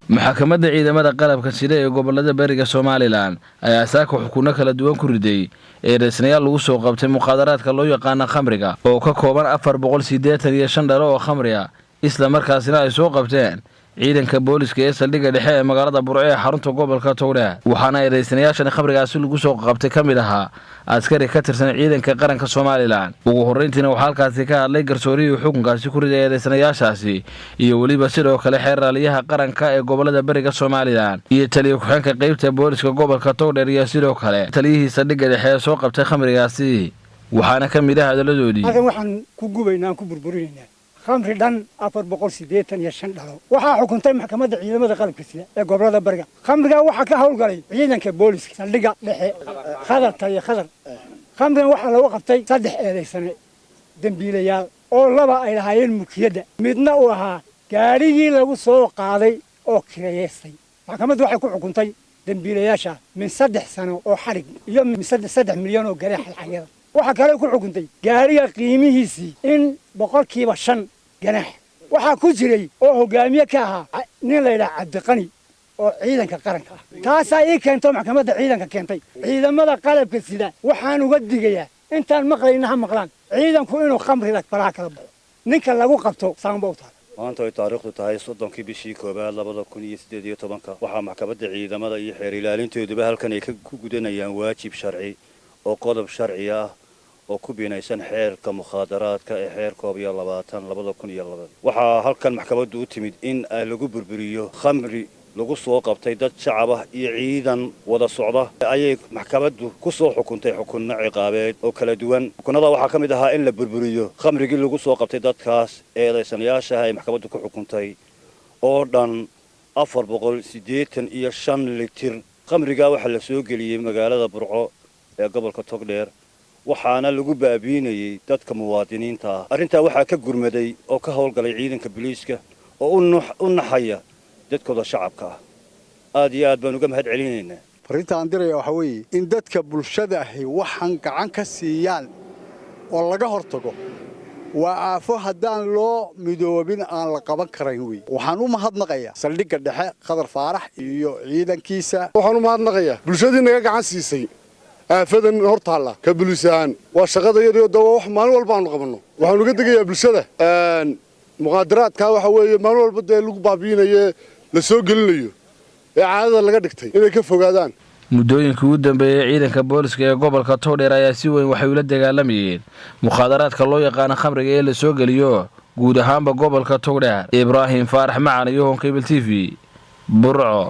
maxkamadda ciidamada qalabka sida ee gobolada bariga Soomaaliland ayaa saaka xukuno kala duwan ku riday eedeysnayaal lagu soo qabtay muqaadaraadka loo yaqaan khamriga oo ka kooban 485 dhalo oo khamri ah isla markaasina ay soo qabteen ciidanka booliska ee saldhigga dhexe ee magaalada Burco ee xarunta gobolka Togdheer waxaana eedeysnayaashan khamrigaasi lagu soo qabtay kamid ahaa askari ka tirsan ciidanka qaranka Soomaaliland ugu horeyntiina waxa halkaasi ka hadlay garsooriyay xukunkaasi ku riday eedeysnayaashaasi iyo waliba sidoo kale xeeraliyaha qaranka ee gobolada bariga Soomaaliland iyo taliye ku-xigeenka qaybta booliska gobolka Togdheer iyo sidoo kale taliyihii saldhigga dhexe ee soo qabtay khamrigaasi waxaana kamid ah hadaladoodii waxaan ku gubaynaa ku burburinaynaa khamri dhan 485 dhalo waxa xukuntay maxkamadda ciidamada qalabka sida ee gobolada bariga khamriga waxa ka howlgalay ciidanka booliska saldhigga dhexe khadar khamriga waxa lagu qabtay 3 eedeysane dambiilayaal oo laba ay lahaayeen mulkiyada midna uu ahaa gaarigii lagu soo qaaday oo kireeystay maxkamaddu waxay ku xukuntay dambiilayaasha min 3 sano oo xarig iyo min 3 milyan oo garax lacagada waxa kale ku xukuntay gaariga qiimihiisii in 5% ganax waxa ku jiray oo hogaamiye ka ahaa nin la yiraahdo Cabdiqani oo ciidanka qaranka ah taas ay keento maxkamadda ciidanka keentay ciidamada qalabka sida waxaan uga digayaa intaan maqlaynaha maqlaan ciidanku inuu khamriga faraha kala baxo ninka lagu qabto saambowta maanta ay taariikhdu tahay 30 bishii koobaad 2018 waxa maxkamadda ciidamada iyo xeer ilaalintooduba halkan ay ku gudanayaan waajib sharci oo qodob sharci ah oo ku binaysan xeerka muqaadaraadka ee xeerka 2022 waxa halkan maxkamaddu u timid in lagu burburiyo khamri lagu soo qabtay dad shacab ah iyo ciidan wada socda ayay maxkamaddu ku soo xukuntay xukunno ciqaabeed oo kala duwan xukunada waxa kamid ahaa in la burburiyo khamrigii lagu soo qabtay dadkaas eedeysanayaasha ay maxkamaddu ku xukuntay oo dhan 485 litir khamriga waxa la soo geliyay magaalada Burco ee gobolka Togdheer waxaana lagu baabiinayay dadka muwaadiniinta ah arinta waxa ka gurmaday oo ka howlgalay ciidanka booliska oo u naxaya dadkooda shacabka ah aad iyo aad baan uga mahad celinaynaa farinta aan diray waxa weeye in dadka bulshada ahi waxan gacan ka siiyaan oo laga hortago waa aafo hadaan loo midoobin aan la qaban karayn weey waxaan u mahadnaqayaa saldhigga dhexe Khadar Faarax iyo ciidankiisa waxaan u mahadnaqayaa bulshadii naga gacan siisay aafadan hortaala ka bulisaan waa shaqada yar iyo dawo wax maalin walba aanu qabanno waxaan uga digayaa bulshada muqaadaraadka waxa weeye maalin walba lagu baabiinayo la soo gelinayo ee caadada laga dhigtay inay ka fogaadaan muddooyinkii ugu dambeeyay ciidanka booliska ee gobolka Togdheer ayaa si weyn waxay ula dagaalamayeen muqaadaraadka loo yaqaan khamriga ee la soo geliyo guud ahaanba gobolka Togdheer Ibrahim Faarax Macaan iyo Cable TV Burco.